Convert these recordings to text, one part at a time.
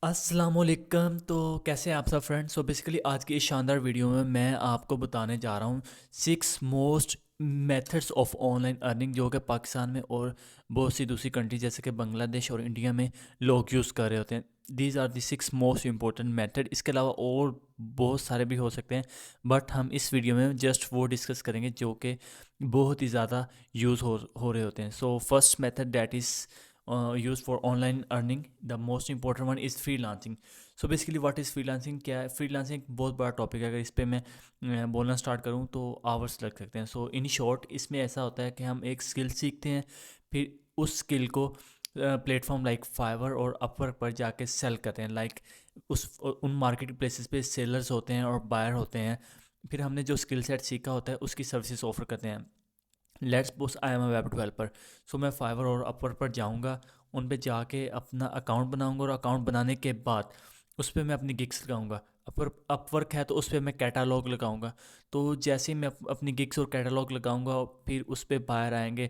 अस्सलामुअलैकुम। तो कैसे हैं आप सब फ्रेंड्स। सो बेसिकली आज की इस शानदार वीडियो में मैं आपको बताने जा रहा हूँ 6 most methods of online earning जो कि पाकिस्तान में और बहुत सी दूसरी कंट्री जैसे कि बांग्लादेश और इंडिया में लोग यूज़ कर रहे होते हैं। These are the 6 most important method. इसके अलावा और बहुत सारे भी हो सकते हैं, बट हम इस वीडियो में जस्ट वो डिस्कस करेंगे जो कि बहुत ही ज़्यादा यूज़ हो रहे होते हैं। So first method that is use for online earning, the most important one is freelancing. So basically what is freelancing, क्या है फ्रीलांसिंग? एक बहुत बड़ा टॉपिक है। अगर इस पे मैं बोलना स्टार्ट करूँ तो आवर्स लग सकते हैं। सो इन शॉर्ट इसमें ऐसा होता है कि हम एक स्किल सीखते हैं, फिर उस स्किल को प्लेटफॉर्म लाइक फाइवर और अपवर्क पर जाके सेल करते हैं। लाइक उस उन मार्केट प्लेसेस पे सेलर्स होते हैं और बायर होते हैं। फिर हमने जो स्किल सेट सीखा होता है उसकी सर्विसेज ऑफर करते हैं। Let's suppose I am a web developer. So मैं फाइवर और अपवर्क पर जाऊंगा, उन पे जाके अपना अकाउंट बनाऊंगा और अकाउंट बनाने के बाद उस पर मैं अपनी गिग्स लगाऊंगा। अपवर्क है तो उस पर मैं कैटालॉग लगाऊंगा। तो जैसे ही मैं अपनी गिग्स और कैटालॉग लगाऊंगा, फिर उस पर बाहर आएंगे,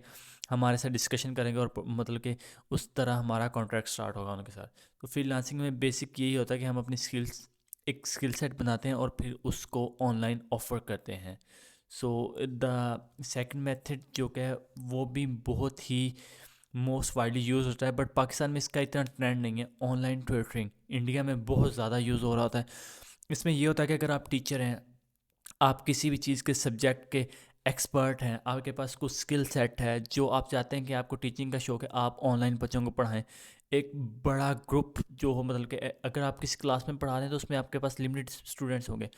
हमारे साथ डिस्कशन करेंगे और मतलब कि उस तरह हमारा कॉन्ट्रैक्ट स्टार्ट होगा उनके साथ। तो फ्रीलांसिंग में बेसिक यही होता है कि हम अपनी स्किल्स, एक स्किल सेट बनाते हैं और फिर उसको ऑनलाइन ऑफर करते हैं। सो द सेकंड मेथड जो कि है वो भी बहुत ही मोस्ट वाइडली यूज़ होता है, बट पाकिस्तान में इसका इतना ट्रेंड नहीं है। ऑनलाइन ट्यूटरिंग इंडिया में बहुत ज़्यादा यूज़ हो रहा होता है। इसमें ये होता है कि अगर आप टीचर हैं, आप किसी भी चीज़ के सब्जेक्ट के एक्सपर्ट हैं, आपके पास कुछ स्किल सेट है जो आप चाहते हैं कि आपको टीचिंग का शौक है, आप ऑनलाइन बच्चों को पढ़ाएं। एक बड़ा ग्रुप जो हो, मतलब कि अगर आप किसी क्लास में पढ़ा रहे हैं तो उसमें आपके पास लिमिटेड स्टूडेंट्स होंगे,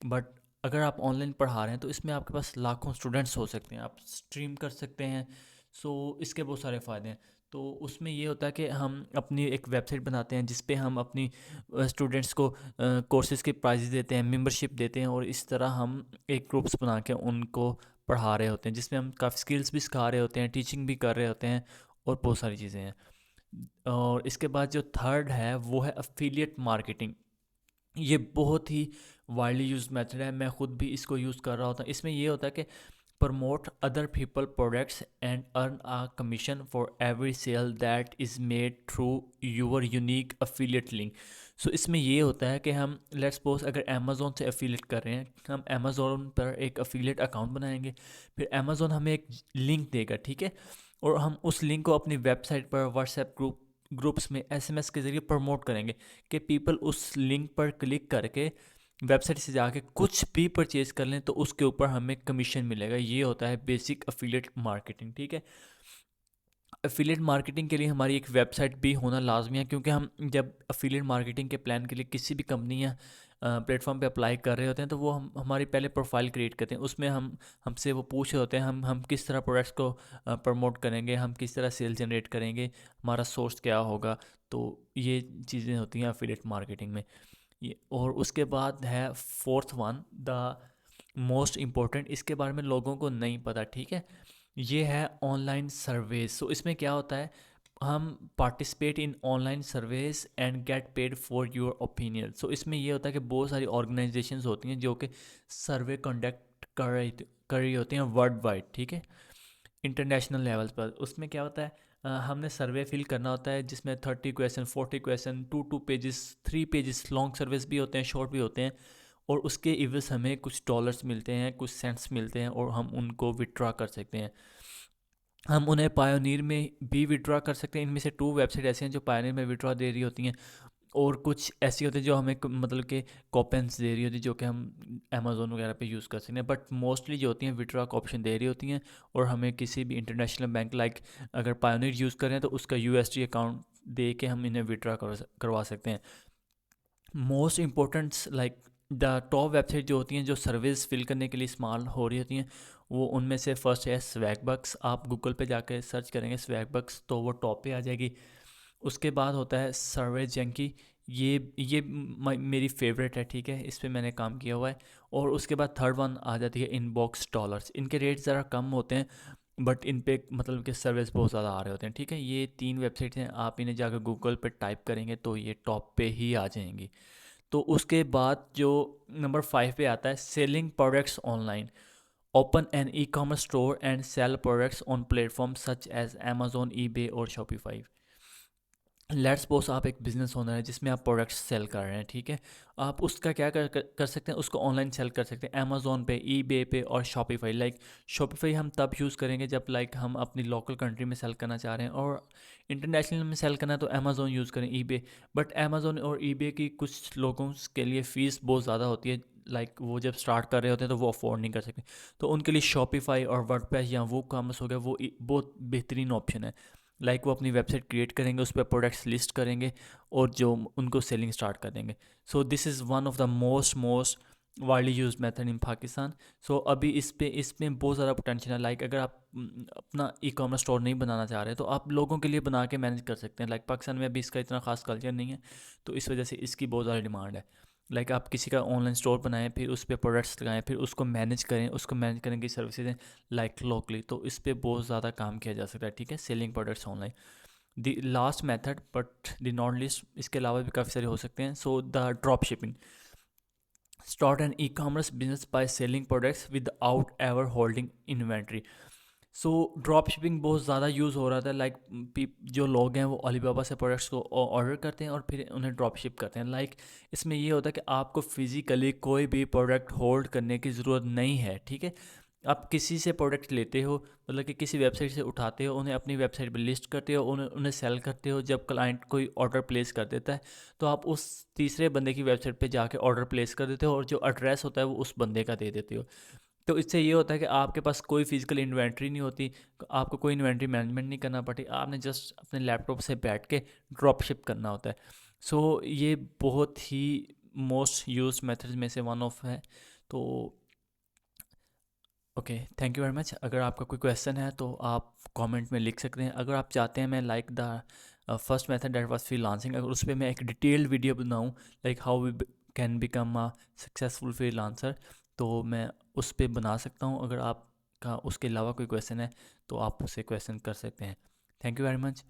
बट अगर आप ऑनलाइन पढ़ा रहे हैं तो इसमें आपके पास लाखों स्टूडेंट्स हो सकते हैं, आप स्ट्रीम कर सकते हैं। सो इसके बहुत सारे फ़ायदे हैं। तो उसमें ये होता है कि हम अपनी एक वेबसाइट बनाते हैं जिस पे हम अपनी स्टूडेंट्स को कोर्सेज़ के प्राइजेस देते हैं, मेंबरशिप देते हैं, और इस तरह हम एक ग्रुप्स बना के उनको पढ़ा रहे होते हैं जिसमें हम काफ़ी स्किल्स भी सिखा रहे होते हैं, टीचिंग भी कर रहे होते हैं, और बहुत सारी चीज़ें हैं। और इसके बाद जो थर्ड है वो है अफिलिएट मार्केटिंग। ये बहुत ही वाइडली यूज मेथड है, मैं खुद भी इसको यूज़ कर रहा होता हूँ। इसमें ये होता है कि promote other people products and earn a commission for every sale that is made through your unique affiliate link। सो इसमें ये होता है कि हम लेट्स सपोज अगर अमेज़ोन से एफिलिएट कर रहे हैं, हम अमेज़ोन पर एक अफिलिएट अकाउंट बनाएंगे, फिर अमेज़ोन हमें एक लिंक देगा, ठीक है, और हम उस लिंक को अपनी वेबसाइट पर, व्हाट्सएप ग्रुप्स में एसएमएस के ज़रिए प्रमोट करेंगे कि पीपल उस लिंक पर क्लिक करके वेबसाइट से जाके कुछ भी परचेज कर लें तो उसके ऊपर हमें कमीशन मिलेगा। ये होता है बेसिक अफिलिएट मार्केटिंग, ठीक है। अफिलिएट मार्केटिंग के लिए हमारी एक वेबसाइट भी होना लाजमी है, क्योंकि हम जब अफिलिएट मार्केटिंग के प्लान के लिए किसी भी कंपनी या प्लेटफॉर्म पे अप्लाई कर रहे होते हैं तो वो हम हमारी पहले प्रोफाइल क्रिएट करते हैं। उसमें हमसे वो पूछ रहे होते हैं हम किस तरह प्रोडक्ट्स को प्रमोट करेंगे, हम किस तरह सेल जनरेट करेंगे, हमारा सोर्स क्या होगा। तो ये चीज़ें होती हैं अफिलिएट मार्केटिंग में। ये और उसके बाद है fourth one, the most important, इसके बारे में लोगों को नहीं पता, ठीक है। ये है ऑनलाइन सर्वेज। सो इसमें क्या होता है, हम participate in online surveys and get paid for your opinion. So इसमें ये होता है कि बहुत सारी ऑर्गेनाइजेशंस होती हैं जो कि सर्वे कंडक्ट कर रही होती हैं वर्ल्ड वाइड, ठीक है, इंटरनेशनल लेवल पर। उसमें क्या होता है, हमने सर्वे फिल करना होता है जिसमें 30 question, 40 question, 2 pages, 3 pages long surveys भी होते हैं, शॉर्ट भी होते हैं, और उसके इवज हमें कुछ डॉलर्स मिलते हैं, कुछ सेंट्स मिलते हैं, और हम उनको विड्रॉ कर सकते हैं। हम उन्हें पायोनीर में भी विड्रॉ कर सकते हैं। इनमें से 2 वेबसाइट ऐसे हैं जो पायोनीर में विड्रॉ दे रही होती हैं, और कुछ ऐसी होती है जो हमें मतलब कि कॉपेंस दे रही होती है जो कि हम अमेज़ोन वगैरह पे यूज़ कर सकते हैं, बट मोस्टली जो होती हैं विड्रॉ का ऑप्शन दे रही होती हैं। और हमें किसी भी इंटरनेशनल बैंक लाइक अगर पायोनीर यूज़ करें तो उसका यूएसडी अकाउंट दे के हम इन्हें विड्रॉ करवा सकते हैं। Most importance like the top website जो होती हैं जो सर्विस फिल करने के लिए इस्तेमाल हो रही होती हैं, वो उनमें से फर्स्ट है स्वैगबक्स। आप गूगल पे जाके सर्च करेंगे स्वैगबक्स तो वो टॉप पे आ जाएगी। उसके बाद होता है सर्वे जंकी। ये मेरी फेवरेट है, ठीक है, इस पे मैंने काम किया हुआ है। और उसके बाद थर्ड वन आ जाती है इनबॉक्स डॉलर्स। इनके रेट ज़रा कम होते हैं, बट इन पे मतलब कि सर्विस बहुत ज़्यादा आ रहे होते हैं, ठीक है। ये 3 वेबसाइट्स हैं, आप इन्हें जाकर गूगल पे टाइप करेंगे तो ये टॉप पे ही आ जाएंगी। तो उसके बाद जो नंबर 5 पे आता है selling products online. Open an e commerce store and sell products on platform such as Amazon, eBay और शॉपिफाई। लेट्स सपोज आप एक बिज़नेस ओनर है जिसमें आप प्रोडक्ट्स सेल कर रहे हैं, ठीक है। आप उसका क्या कर सकते हैं, उसको ऑनलाइन सेल कर सकते हैं अमेज़ोन पे, ईबे पे और शॉपिफाई। लाइक शॉपिफाई हम तब यूज़ करेंगे जब लाइक हम अपनी लोकल कंट्री में सेल करना चाह रहे हैं, और इंटरनेशनल में सेल करना है तो अमेज़ोन यूज़ करें, ईबे। बट अमेज़ोन और ईबे की कुछ लोगों के लिए फ़ीस बहुत ज़्यादा होती है, लाइक वो जब स्टार्ट कर रहे होते हैं तो वो अफोर्ड नहीं कर सकते। तो उनके लिए शॉपिफाई और वर्डप्रेस या वो कॉमर्स हो गया, वो बहुत बेहतरीन ऑप्शन है। लाइक वो अपनी वेबसाइट क्रिएट करेंगे, उस पर प्रोडक्ट्स लिस्ट करेंगे और जो उनको सेलिंग स्टार्ट कर देंगे। So this is one of the most widely use method in Pakistan. So अभी इसमें बहुत ज़्यादा पोटेंशियल है। लाइक अगर आप अपना ई कॉमर्स स्टोर नहीं बनाना चाह रहे तो आप लोगों के लिए बना के मैनेज कर सकते हैं। लाइक पाकिस्तान में अभी इसका इतना खास कल्चर नहीं है, तो इस वजह से इसकी बहुत ज़्यादा डिमांड है। लाइक आप किसी का ऑनलाइन स्टोर बनाएं, फिर उस पर प्रोडक्ट्स लगाएं, फिर उसको मैनेज करें, उसको मैनेज करने की सर्विसेज लाइक लोकली, तो इस पर बहुत ज़्यादा काम किया जा सकता है, ठीक है, selling products online. The last method but the not least, इसके अलावा भी काफ़ी सारे हो सकते हैं। So the drop shipping, start an e commerce business by selling products without ever holding inventory. So drop shipping बहुत ज़्यादा यूज़ हो रहा था। लाइक जो लोग हैं वो अलीबाबा से प्रोडक्ट्स को ऑर्डर करते हैं और फिर उन्हें ड्रॉप शिप करते हैं। लाइक इसमें ये होता है कि आपको फिज़िकली कोई भी प्रोडक्ट होल्ड करने की ज़रूरत नहीं है, ठीक है। आप किसी से प्रोडक्ट लेते हो, मतलब कि किसी वेबसाइट से उठाते हो, उन्हें अपनी वेबसाइट पर लिस्ट करते हो, उन्हें सेल करते हो। जब क्लाइंट कोई ऑर्डर प्लेस कर देता है तो आप उस तीसरे बंदे की वेबसाइट पे जाके ऑर्डर प्लेस कर देते हो और जो एड्रेस होता है वो उस बंदे का दे देते हो। तो इससे ये होता है कि आपके पास कोई फिजिकल इन्वेंट्री नहीं होती, आपको कोई इन्वेंट्री मैनेजमेंट नहीं करना पड़ती, आपने जस्ट अपने लैपटॉप से बैठ के ड्रॉप शिप करना होता है। सो ये बहुत ही मोस्ट यूज मेथड्स में से वन ऑफ है। तो okay, thank you very much. अगर आपका कोई क्वेश्चन है तो आप कमेंट में लिख सकते हैं। अगर आप चाहते हैं मैं like the first method that was freelancing, अगर उस पर मैं एक डिटेल्ड वीडियो बनाऊं, like how we can become a successful freelancer, तो मैं उस पर बना सकता हूं। अगर आपका उसके अलावा कोई क्वेश्चन है तो आप उससे क्वेश्चन कर सकते हैं। Thank you very much.